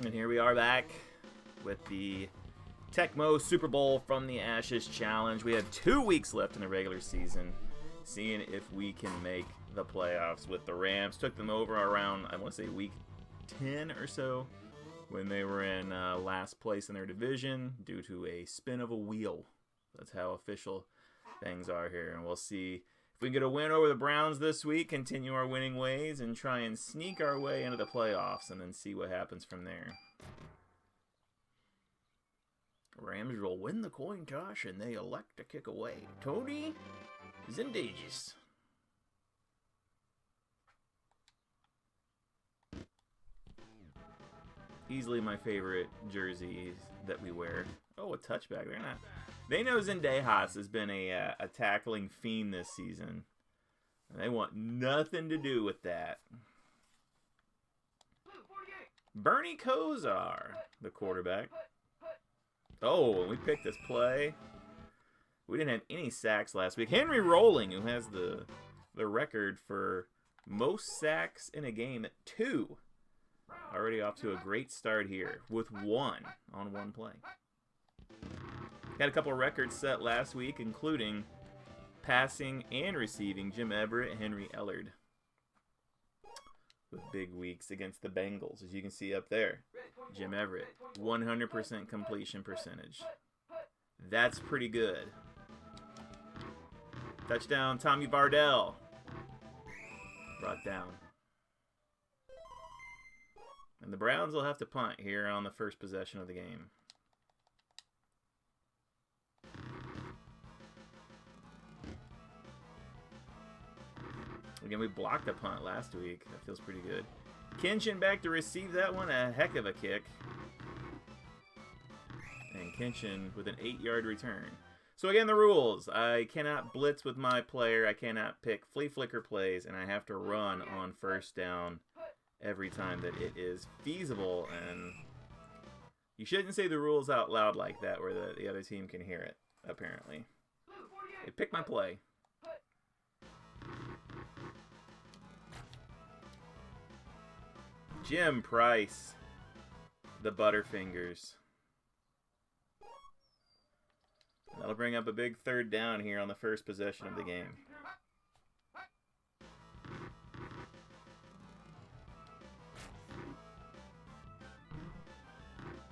And here we are back with the Tecmo Super Bowl from the Ashes Challenge. We have 2 weeks left in the regular season, seeing if we can make the playoffs with the Rams. Took them over around, I want to say, week 10 or so, when they were in last place in their division due to a spin of a wheel. That's how official things are here. And we'll see if we get a win over the Browns this week, continue our winning ways, and try and sneak our way into the playoffs, and then see what happens from there. Rams will win the coin toss, and they elect to kick away. Tony Zendages. Easily my favorite jerseys that we wear. Oh, a touchback. They're not. They know Zendejas has been a tackling fiend this season. And they want nothing to do with that. Bernie Kosar, the quarterback. Oh, we picked this play. We didn't have any sacks last week. Henry Rolling, who has the record for most sacks in a game at 2. Already off to a great start here with 1 on 1 play. Had a couple of records set last week, including passing and receiving Jim Everett and Henry Ellard. With big weeks against the Bengals, as you can see up there. Jim Everett, 100% completion percentage. That's pretty good. Touchdown, Tommy Vardell. Brought down. And the Browns will have to punt here on the first possession of the game. Again, we blocked a punt last week. That feels pretty good. Kenshin back to receive that one. A heck of a kick. And Kenshin with an 8-yard return. So again, the rules. I cannot blitz with my player. I cannot pick flea flicker plays. And I have to run on first down every time that it is feasible. And you shouldn't say the rules out loud like that where the other team can hear it, apparently. They pick my play. Jim Price, the Butterfingers. That'll bring up a big third down here on the first possession of the game.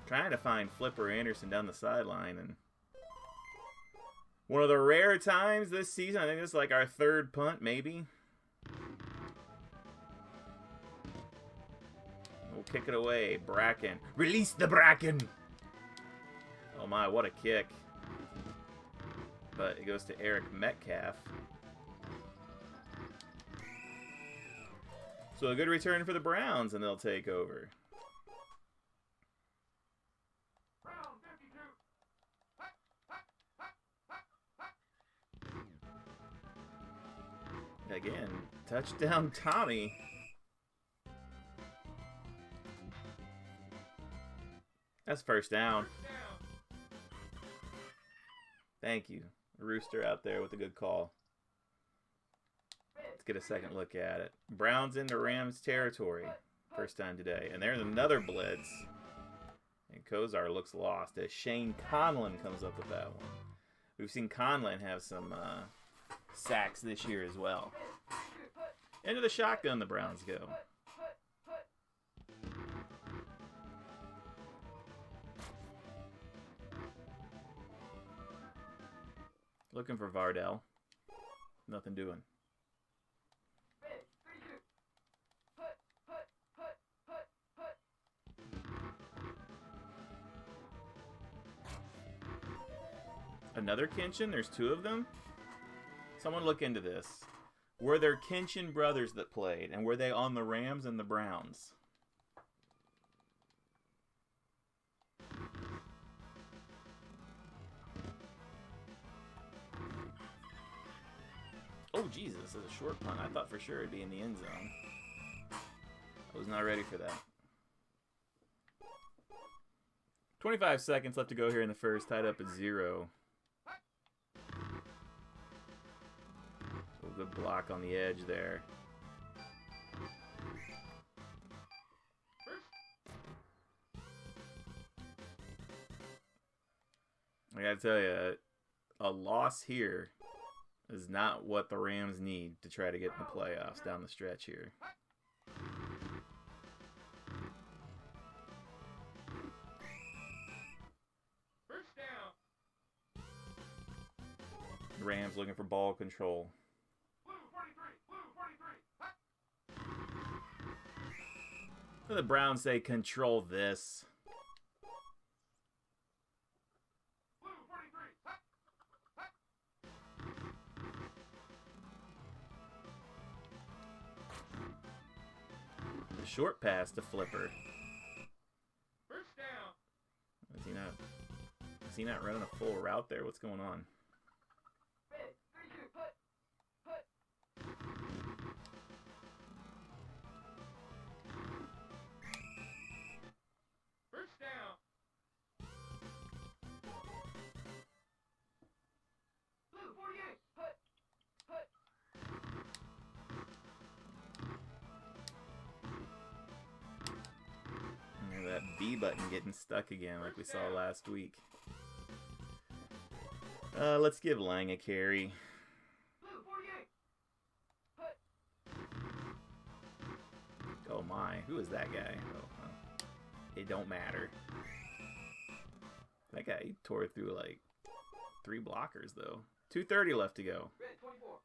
Trying to find Flipper Anderson down the sideline, and one of the rare times this season, I think this is like our 3rd punt, maybe. We'll kick it away. Bracken. Release the Bracken! Oh my, what a kick. But it goes to Eric Metcalf. So a good return for the Browns, and they'll take over. Again, touchdown Tommy. That's first down. Thank you. Rooster out there with a good call. Let's get a second look at it. Browns into Rams territory. First time today. And there's another blitz. And Kosar looks lost as Shane Conlon comes up with that one. We've seen Conlon have some sacks this year as well. Into the shotgun the Browns go. Looking for Vardell. Nothing doing. Another Kenshin? There's 2 of them? Someone look into this. Were there Kenshin brothers that played? And were they on the Rams and the Browns? Oh, Jesus, this is a short punt. I thought for sure it'd be in the end zone. I was not ready for that. 25 seconds left to go here in the first, tied up at 0. So good block on the edge there. I gotta tell you, a loss here is not what the Rams need to try to get in the playoffs down the stretch here. First down. Rams looking for ball control. Blue 43. Blue 43. The Browns say control this. Blue 43. The short pass to Flipper. First down. Is he not running a full route there? What's going on? First down. Blue 48. That B button getting stuck again like we saw last week. Let's give Lang a carry. Blue 48. Oh my, who is that guy? Oh, it don't matter. That guy tore through like 3 blockers though. 2:30 left to go. Red 24.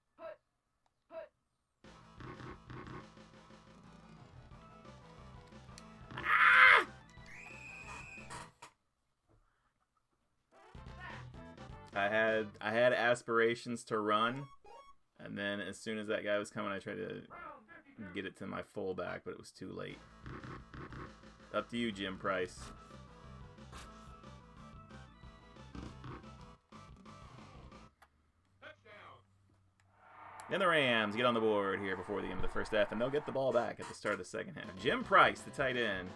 I had aspirations to run, and then as soon as that guy was coming, I tried to get it to my fullback, but it was too late. Up to you, Jim Price. And the Rams get on the board here before the end of the first half, and they'll get the ball back at the start of the second half. Jim Price, the tight end,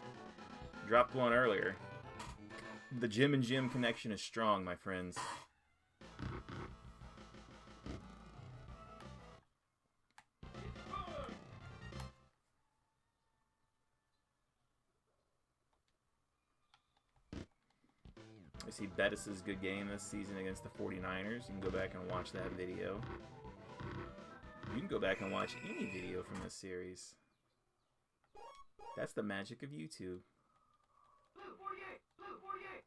dropped one earlier. The Jim and Jim connection is strong, my friends. I see Bettis' good game this season against the 49ers. You can go back and watch that video. You can go back and watch any video from this series. That's the magic of YouTube. Blue 48. Blue 48.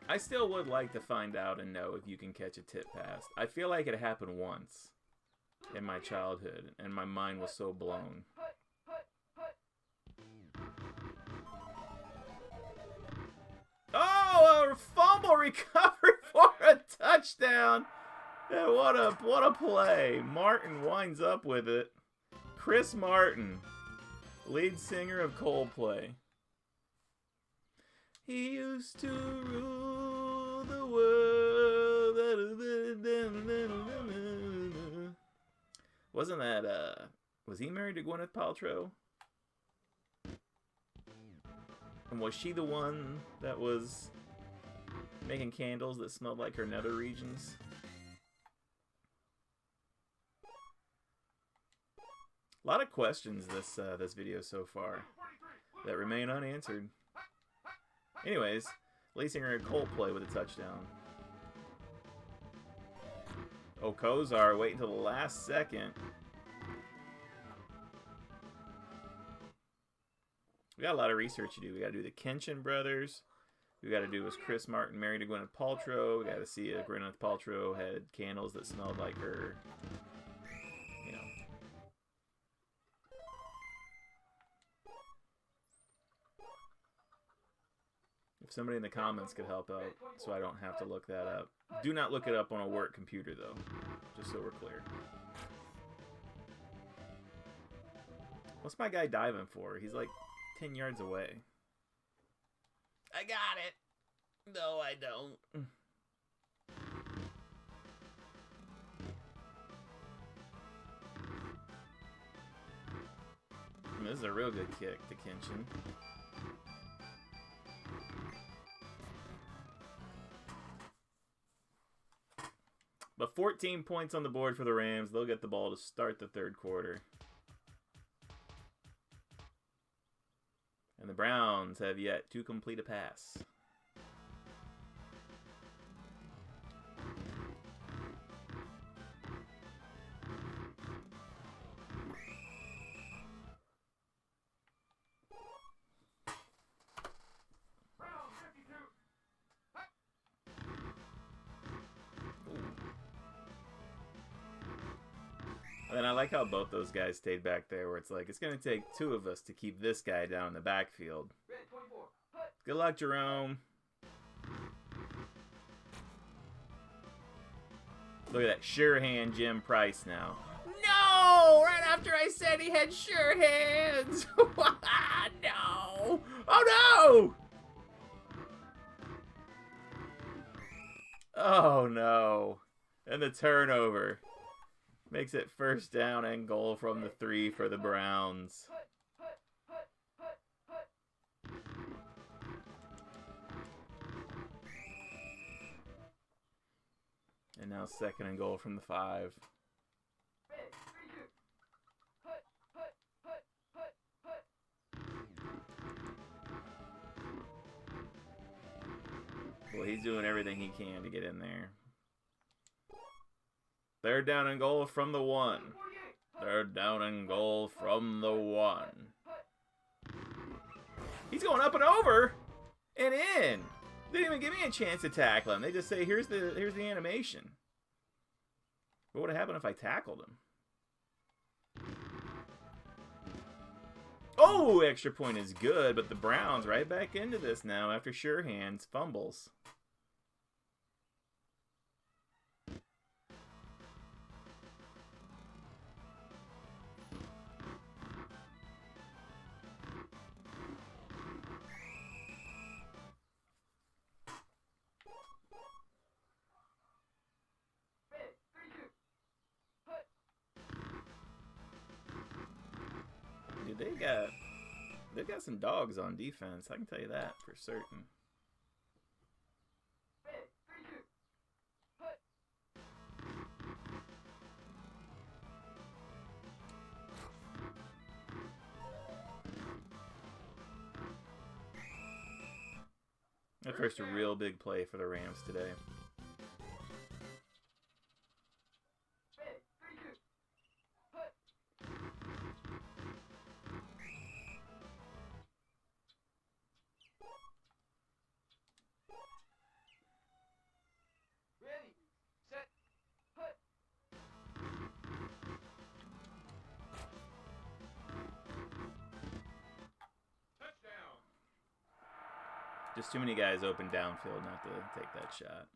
I still would like to find out and know if you can catch a tip pass. I feel like it happened once in my childhood, and my mind was so blown. Oh, a fumble recovered for a touchdown. And what a play. Martin winds up with it. Chris Martin, lead singer of Coldplay. He used to rule the world. Wasn't that, was he married to Gwyneth Paltrow? And was she the one that was making candles that smelled like her nether regions? A lot of questions this video so far that remain unanswered. Anyways, lead singer at Coldplay with a touchdown. Oh, Kosar waiting until the last second. We got a lot of research to do. We got to do the Kenshin brothers. We got to do was Chris Martin married to Gwyneth Paltrow. We got to see if Gwyneth Paltrow had candles that smelled like her. You know. If somebody in the comments could help out so I don't have to look that up. Do not look it up on a work computer, though. Just so we're clear. What's my guy diving for? He's like 10 yards away. I got it. No, I don't. This is a real good kick to Kenshin. But 14 points on the board for the Rams. They'll get the ball to start the third quarter. And the Browns have yet to complete a pass. Round 52. And then I like how both those guys stayed back there, where it's like, it's going to take two of us to keep this guy down in the backfield. Red 24. Hut. Good luck, Jerome. Look at that sure hand Jim Price now. No! Right after I said he had sure hands. No! Oh, no! Oh, no. And the turnover makes it first down and goal from the 3 for the Browns. Hut. Hut. Hut. Hut. Hut. And now second and goal from the 5. Red 32. Hut. Hut. Hut. Hut. Hut. Well, he's doing everything he can to get in there. Third down and goal from the 1. 48. Third down and goal from the 1. He's going up and over and in. They didn't even give me a chance to tackle him. They just say, here's the animation. What would have happened if I tackled him? Oh, extra point is good, but the Browns right back into this now after Surehands fumbles. Red 32. Hut. Dude, they've got some dogs on defense. I can tell you that for certain. Red 32. Hut. That first a real big play for the Rams today. Red 32. Hut. Ready. Set. Hut. Touchdown. Just too many guys open downfield not to take that shot.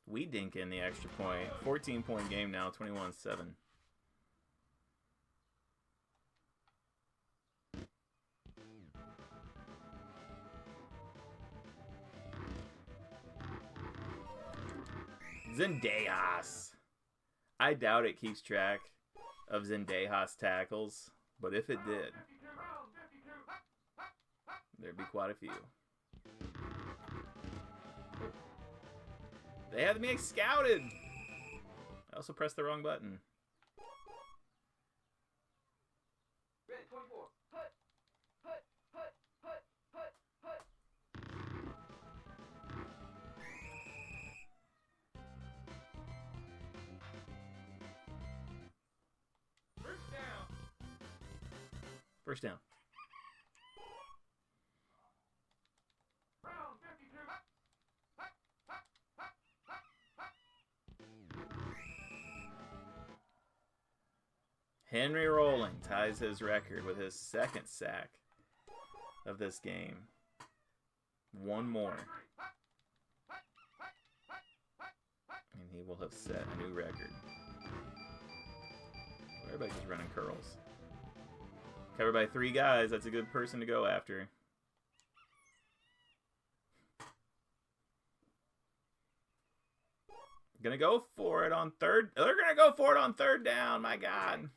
We dink in the extra point. 14-point game now, 21-7. Zendejas. I doubt it keeps track of Zendejas tackles, but if it did, 52. Round 52. Hut. there'd be quite a few. They had me scouted. I also pressed the wrong button. Red 24. Hut. Hut. Hut. Hut. Hut. Hut. First down. First down. Round 52. Hut. Henry Rolling ties his record with his second sack of this game. One more. And he will have set a new record. Everybody's just running curls. Covered by 3 guys. That's a good person to go after. Gonna go for it on third. They're gonna go for it on third down. My God.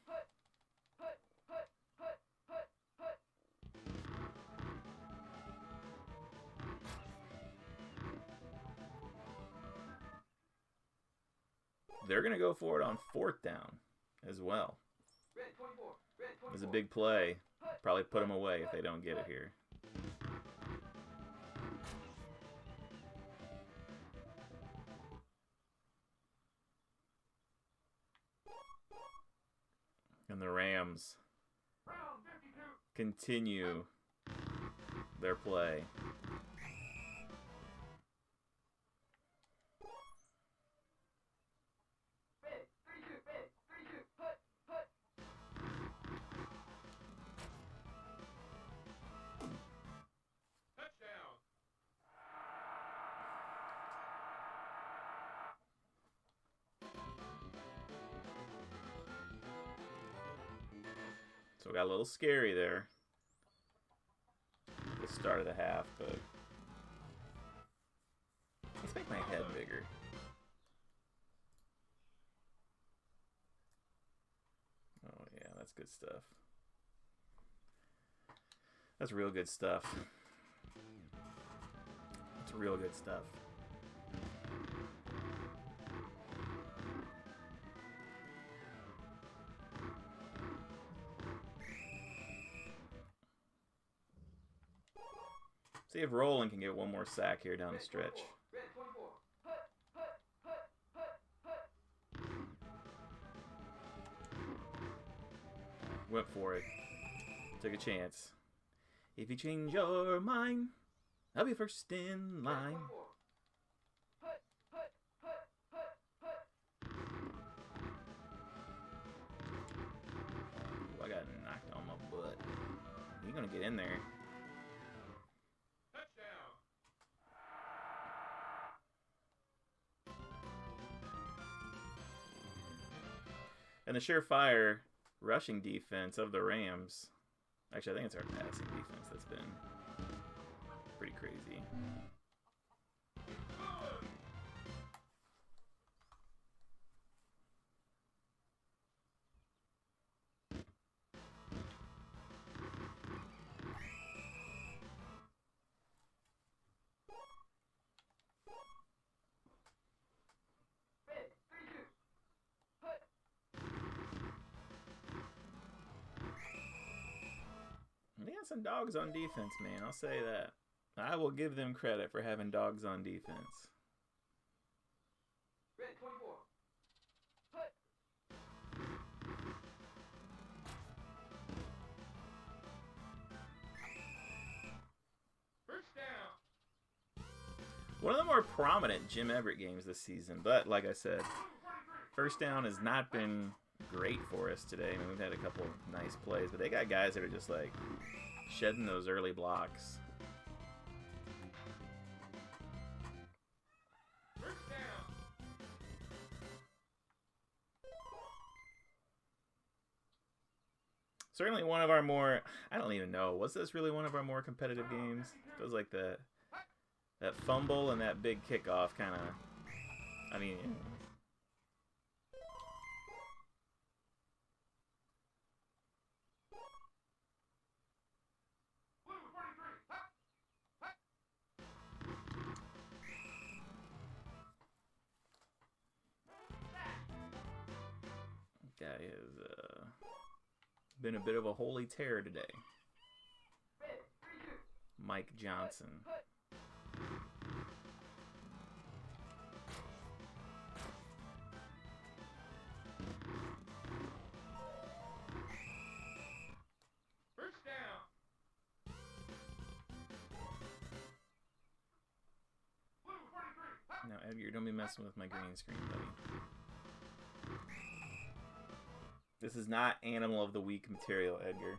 they're going to go for it on 4th down as well. Red 24. Red 24. It's a big play. Probably put them away if they don't get it here. And the Rams Round 52. continue their play. Red 32. Red 32. Hut. Hut. Touchdown. So it got a little scary there at the start of the half, but let's make my head bigger. Oh yeah, that's good stuff. That's real good stuff. That's real good stuff. See if Roland can get one more sack here down the stretch. Red 24. Hut. Hut. Hut. Hut. Hut. Went for it. Took a chance. If you change your mind, I'll be first in line. 24. Hut. Hut. Hut. Hut. Hut. Ooh, I got knocked on my butt. You're gonna get in there. Touchdown. And the surefire rushing defense of the Rams. Actually, I think it's our passing defense that's been pretty crazy. Red 32. Hut. They got some dogs on defense, man. I'll say that. I will give them credit for having dogs on defense. Red 24. Hut. First down. One of the more prominent Jim Everett games this season, but like I said, first down has not been great for us today. I mean, we've had a couple nice plays, but they got guys that are just like shedding those early blocks. First down. Certainly one of our more, I don't even know, was this really one of our more competitive games? It was like that fumble and that big kickoff kind of, I mean, Blue 43. Hut. Hut. guy has been a bit of a holy terror today. Red 32. Mike Johnson. Hut. First down. Blue 43. Hut. Now, Edgar, don't be messing with my green screen, buddy. This is not Animal of the Week material, Edgar.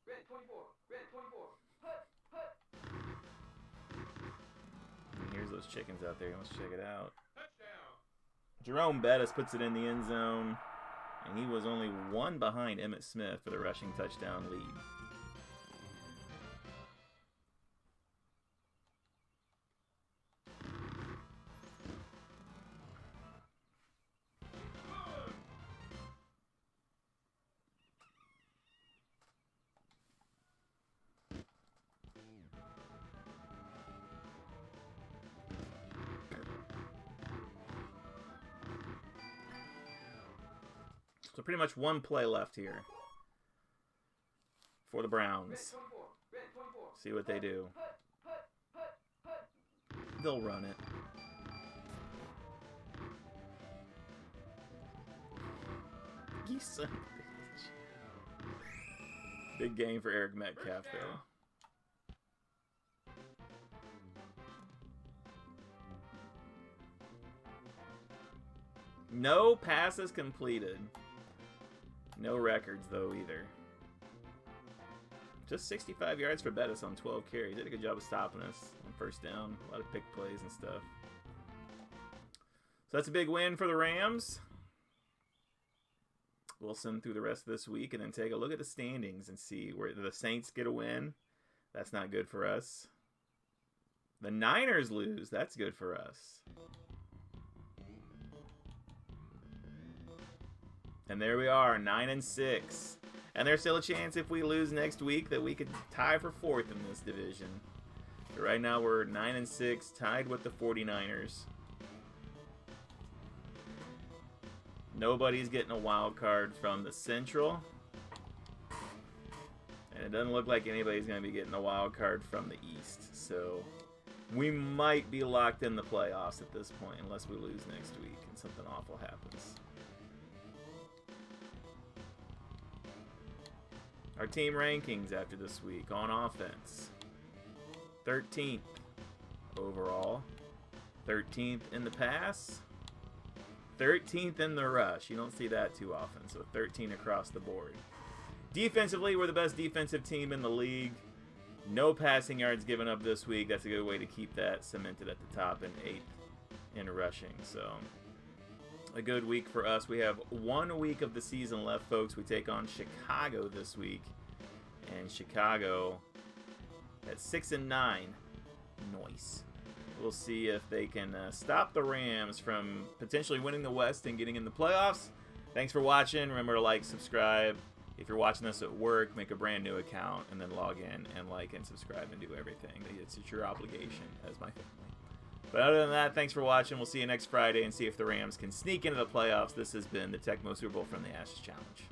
Red 24. Red 24. Hut. Hut. And here's those chickens out there. Let's check it out. Touchdown. Jerome Bettis puts it in the end zone, and he was only one behind Emmitt Smith for the rushing touchdown lead. So pretty much one play left here for the Browns. See what they do. They'll run it. You son of a bitch. Big game for Eric Metcalf, though. No passes completed. No records, though, either. Just 65 yards for Bettis on 12 carries. Did a good job of stopping us on first down. A lot of pick plays and stuff. So that's a big win for the Rams. We'll send through the rest of this week and then take a look at the standings and see where the Saints get a win. That's not good for us. The Niners lose. That's good for us. And there we are, 9-6. And there's still a chance if we lose next week that we could tie for 4th in this division. So right now we're 9-6, tied with the 49ers. Nobody's getting a wild card from the Central. And it doesn't look like anybody's going to be getting a wild card from the East. So we might be locked in the playoffs at this point unless we lose next week and something awful happens. Our team rankings after this week on offense. 13th overall. 13th in the pass. 13th in the rush. You don't see that too often, so 13 across the board. Defensively, we're the best defensive team in the league. No passing yards given up this week. That's a good way to keep that cemented at the top, and 8th in rushing. So a good week for us. We have 1 week of the season left, folks. We take on Chicago this week, and Chicago at 6-9. Nice. We'll see if they can stop the Rams from potentially winning the West and getting in the playoffs. Thanks for watching. Remember to like, subscribe. If you're watching this at work, make a brand new account and then log in and like and subscribe and do everything. It's your obligation as my family. But other than that, thanks for watching. We'll see you next Friday and see if the Rams can sneak into the playoffs. This has been the Tecmo Super Bowl from the Ashes Challenge.